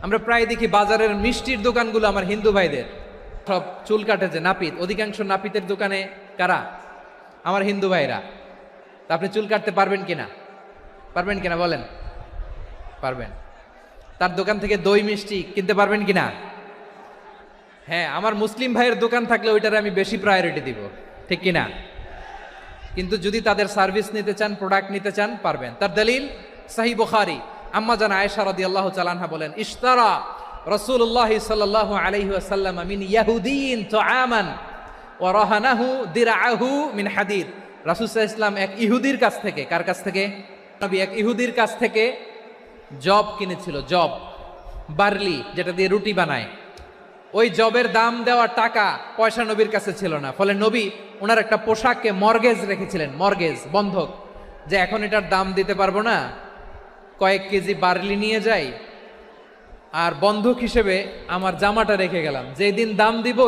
আমরা প্রায় দেখি বাজারের মিষ্টির দোকানগুলো আমার হিন্দু ভাইদের, সব চুল কাটে যে নাপিত, অধিকাংশ নাপিতের দোকানে কারা? আমার হিন্দু ভাইরা। তা আপনি চুল কাটতে পারবেন কিনা? পারবেন কিনা বলেন? পারবেন। তার দোকান থেকে দই মিষ্টি কিনতে পারবেন কিনা? হ্যাঁ, আমার মুসলিম ভাইয়ের দোকান থাকলে ওইটারে আমি বেশি প্রায়োরিটি দিব, ঠিক কিনা? কিন্তু যদি তাদের সার্ভিস নিতে চান, প্রোডাক্ট নিতে চান, পারবেন। তার দলিল সহিহ বুখারী, আম্মা জান আয়েশা রাদিয়াল্লাহু তাআলা আনহা বলেন, ইশতারা রাসূলুল্লাহ সাল্লাল্লাহু আলাইহি ওয়াসাল্লাম মিন ইয়াহুদিয়িন তুআমান ওয়া রাহানাহু দিরআহু মিন হাদিদ। রাসূল সাল্লাল্লাহু আলাইহি ওয়াসাল্লাম এক ইহুদির কাছ থেকে, কার কাছ থেকে? নবী এক ইহুদির কাছ থেকে জব কিনেছিল, জব, বার্লি, যেটা দিয়ে রুটি বানায়। ওই জবের দাম দেওয়া টাকা পয়সা নবীর কাছে ছিল না, ফলে নবী ওনার একটা পোশাককে মর্গেজ রেখেছিলেন, মর্গেজ, বন্ধক, যে এখন এটার দাম দিতে পারবো না, কয়েক কেজি বার্লি নিয়ে যাই আর বন্ধক হিসেবে আমার জামাটা রেখে গেলাম, যেদিন দাম দিব